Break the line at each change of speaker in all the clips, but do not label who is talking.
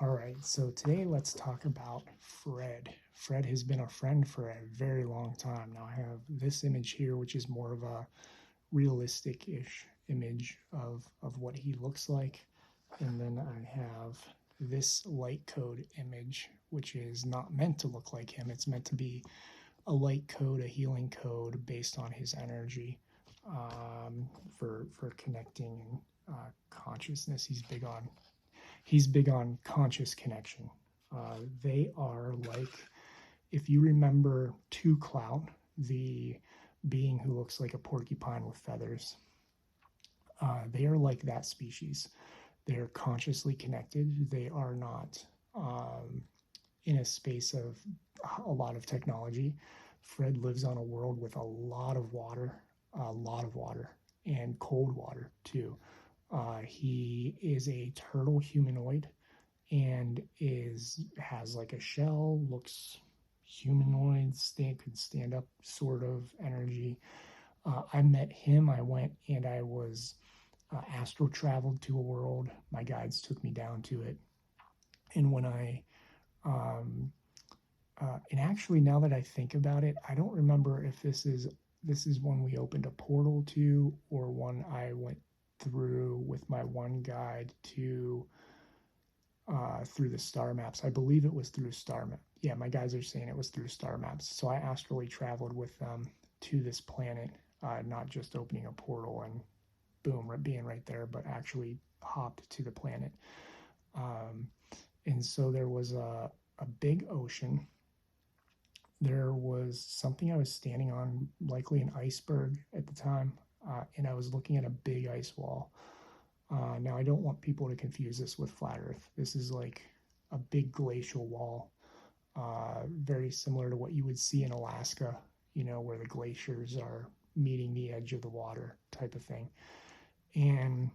All right, so today let's talk about Fred. Fred has been a friend for a very long time. Now I have this image here, which is more of a realistic-ish image of what he looks like. And then I have this light code image, which is not meant to look like him. It's meant to be a light code, a healing code based on his energy for connecting consciousness. He's big on conscious connection. They are like, if you remember Two Clout, the being who looks like a porcupine with feathers, they are like that species. They're consciously connected. They are not in a space of a lot of technology. Fred lives on a world with a lot of water, and cold water too. He is a turtle humanoid and has like a shell, looks humanoid, could stand up sort of energy. I met him. I went and I was astral traveled to a world. My guides took me down to it, and when and actually now that I think about it, I don't remember if this is one we opened a portal to or one I went through with my one guide to through the star maps. I believe it was through star map. Yeah, my guys are saying it was through star maps. So I astrally traveled with them to this planet, not just opening a portal and boom, being right there, but actually hopped to the planet. And so there was a big ocean. There was something I was standing on, likely an iceberg at the time, and I was looking at a big ice wall. Now, I don't want people to confuse this with flat Earth. This is like a big glacial wall, very similar to what you would see in Alaska, where the glaciers are meeting the edge of the water type of thing. And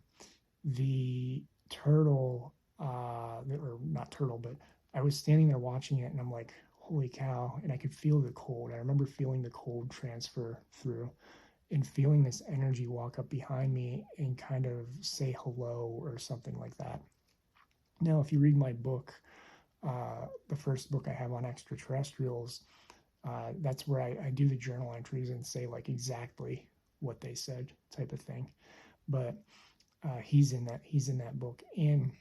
the turtle, or not turtle, but I was standing there watching it and I'm like, holy cow. And I could feel the cold. I remember feeling the cold transfer through and feeling this energy walk up behind me and kind of say hello or something like that. Now, if you read my book, the first book I have on extraterrestrials, that's where I do the journal entries and say like exactly what they said type of thing. But he's in that book. And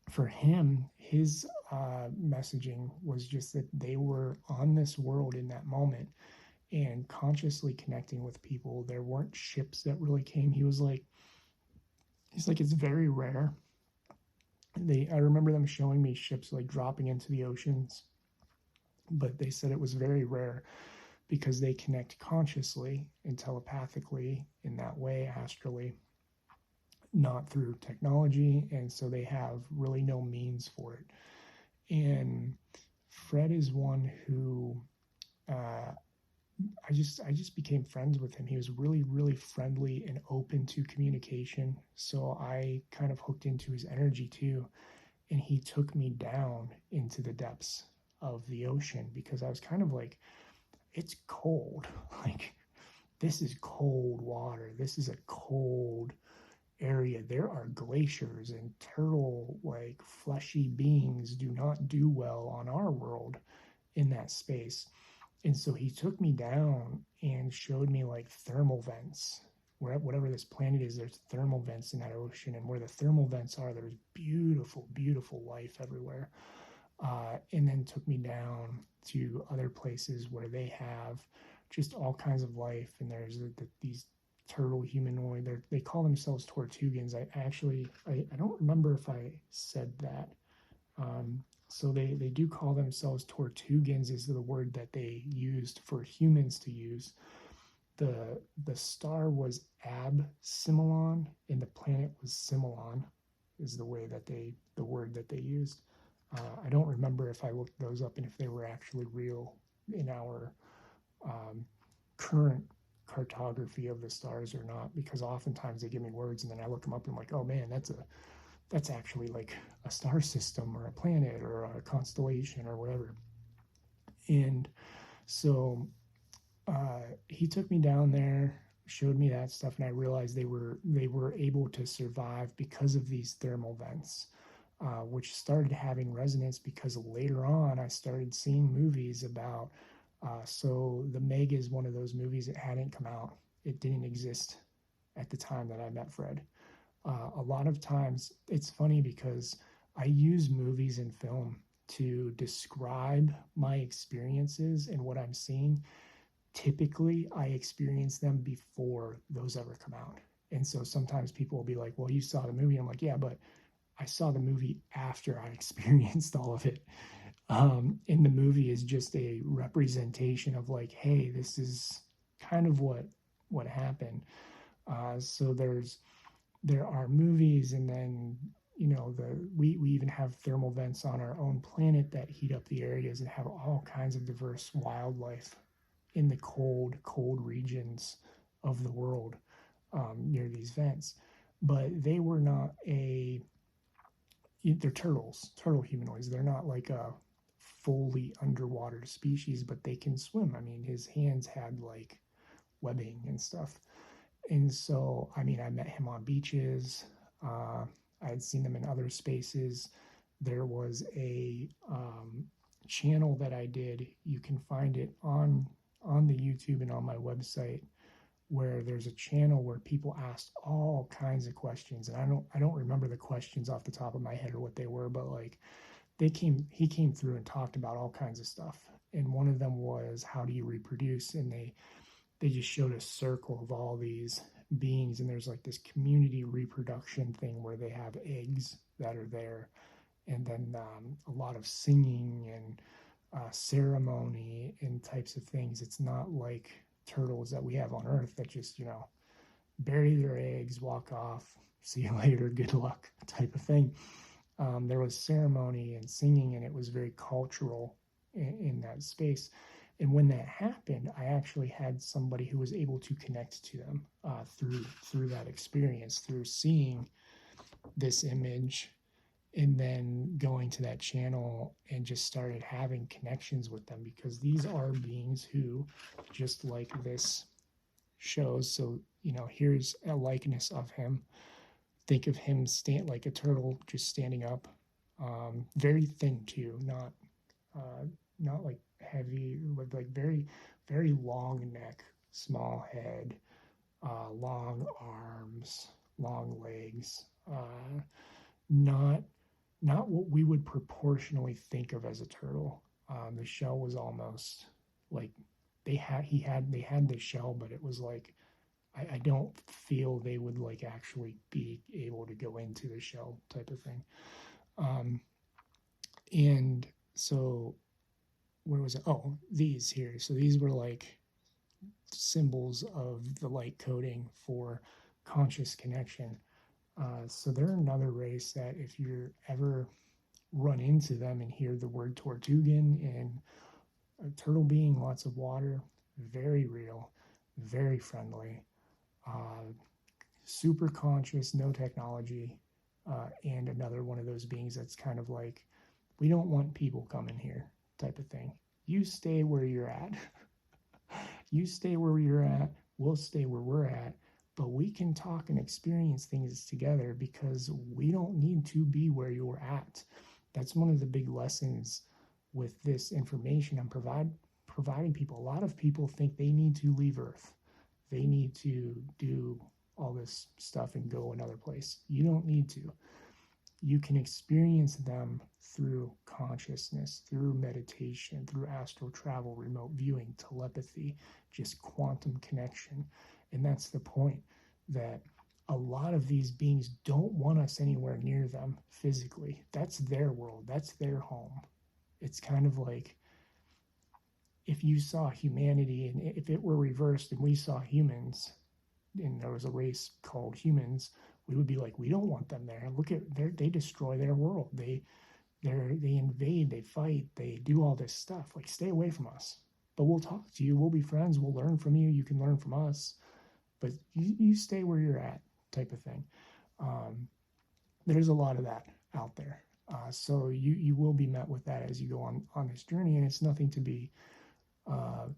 for him, his messaging was just that they were on this world in that moment and consciously connecting with people. There weren't ships that really came. He's like, it's very rare. I remember them showing me ships like dropping into the oceans, but they said it was very rare because they connect consciously and telepathically in that way, astrally, not through technology, and so they have really no means for it. And Fred is one who I just became friends with him. He was really, really friendly and open to communication. So I kind of hooked into his energy too. And he took me down into the depths of the ocean because I was kind of like, it's cold. Like, this is cold water. This is a cold area. There are glaciers, and turtle like fleshy beings do not do well on our world in that space. And so he took me down and showed me like thermal vents. Whatever this planet is, there's thermal vents in that ocean. And where the thermal vents are, there's beautiful, beautiful life everywhere. And then took me down to other places where they have just all kinds of life. And there's these turtle humanoid. They call themselves Tortugans. I don't remember if I said that. So they do call themselves Tortugans is the word that they used for humans to use. The star was Absimilon and the planet was Similon is the word that they used. I don't remember if I looked those up and if they were actually real in our current cartography of the stars or not, because oftentimes they give me words and then I look them up and I'm like, oh man, that's actually like a star system or a planet or a constellation or whatever. And so he took me down there, showed me that stuff, and I realized they were able to survive because of these thermal vents. which started having resonance because later on I started seeing movies about. So The Meg is one of those movies that hadn't come out. It didn't exist at the time that I met Fred. A lot of times it's funny because I use movies and film to describe my experiences and what I'm seeing. Typically, I experience them before those ever come out. And so sometimes people will be like, well, you saw the movie. I'm like, yeah, but I saw the movie after I experienced all of it. And the movie is just a representation of like, hey, this is kind of what happened. So there are movies, and then we even have thermal vents on our own planet that heat up the areas and have all kinds of diverse wildlife in the cold regions of the world, near these vents. But they were not they're turtle humanoids. They're not like a fully underwater species, but they can swim. I mean, his hands had like webbing and stuff. And so, I mean, I met him on beaches. I had seen them in other spaces. There was a channel that I did. You can find it on the YouTube and on my website, where there's a channel where people asked all kinds of questions, and I don't remember the questions off the top of my head or what they were, but like he came through and talked about all kinds of stuff. And one of them was, how do you reproduce? And they just showed a circle of all these beings, and there's like this community reproduction thing where they have eggs that are there, and then a lot of singing and ceremony and types of things. It's not like turtles that we have on Earth that just bury their eggs, walk off, see you later, good luck type of thing. There was ceremony and singing, and it was very cultural in that space. And when that happened, I actually had somebody who was able to connect to them through that experience, through seeing this image, and then going to that channel and just started having connections with them, because these are beings who, just like this shows. So here's a likeness of him. Think of him like a turtle, just standing up, very thin too, not like heavy, with like very, very long neck, small head, long arms, long legs, not not what we would proportionally think of as a turtle. The shell was almost like they had the shell, but it was like I don't feel they would like actually be able to go into the shell type of thing. And so where was it? Oh, these here. So these were like symbols of the light coding for conscious connection. So they're another race that if you're ever run into them and hear the word Tortugan and a turtle being, lots of water, very real, very friendly, super conscious, no technology, and another one of those beings that's kind of like, we don't want people coming here type of thing. You stay where you're at. You stay where you're at, we'll stay where we're at, but we can talk and experience things together because we don't need to be where you're at. That's one of the big lessons with this information I'm providing people. A lot of people think they need to leave Earth. They need to do all this stuff and go another place. You don't need to. You can experience them through consciousness, through meditation, through astral travel, remote viewing, telepathy, just quantum connection. And that's the point, that a lot of these beings don't want us anywhere near them physically. That's their world. That's their home. It's kind of like if you saw humanity, and if it were reversed and we saw humans and there was a race called humans, we would be like, we don't want them there. Look at they destroy their world. They invade, they fight, they do all this stuff. Like, stay away from us. But we'll talk to you. We'll be friends. We'll learn from you. You can learn from us. But you stay where you're at, type of thing. There's a lot of that out there. So you will be met with that as you go on this journey, and it's nothing to be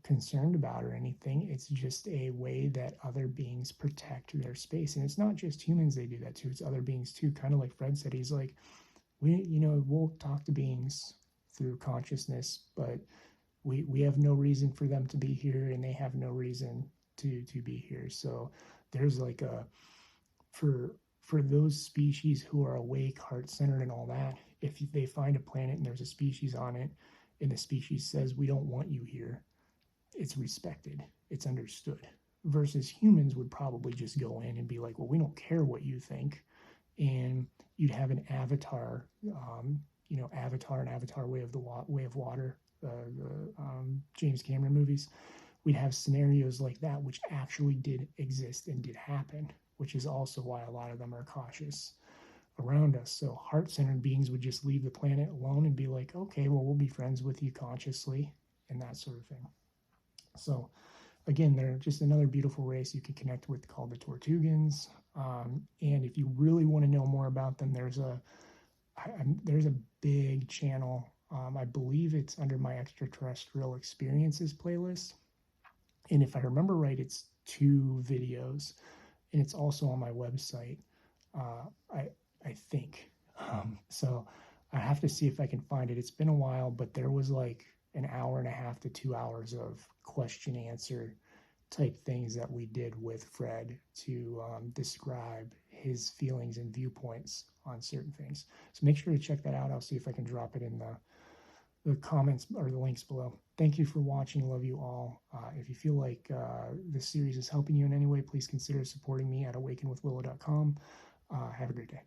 concerned about or anything. It's just a way that other beings protect their space. And it's not just humans they do that to, it's other beings too. Kind of like Fred said, he's like, we'll talk to beings through consciousness, but we have no reason for them to be here, and they have no reason to be here. So there's like a for those species who are awake, heart-centered, and all that, if they find a planet and there's a species on it, and the species says we don't want you here, it's respected, it's understood. Versus humans would probably just go in and be like, well, we don't care what you think, and you'd have an Avatar, Avatar and Avatar Way of Water, the James Cameron movies. We'd have scenarios like that, which actually did exist and did happen, which is also why a lot of them are cautious around us. So heart-centered beings would just leave the planet alone and be like, okay, well, we'll be friends with you consciously, and that sort of thing. So again, they're just another beautiful race you can connect with called the Tortugans. And if you really want to know more about them, there's a big channel. I believe it's under my Extraterrestrial Experiences playlist. And if I remember right, it's 2 videos, and it's also on my website. I think. So I have to see if I can find it. It's been a while, but there was like an hour and a half to 2 hours of question answer type things that we did with Fred to describe his feelings and viewpoints on certain things. So make sure to check that out. I'll see if I can drop it in the comments or the links below. Thank you for watching. Love you all. If you feel like this series is helping you in any way, please consider supporting me at awakenwithwillow.com. Have a great day.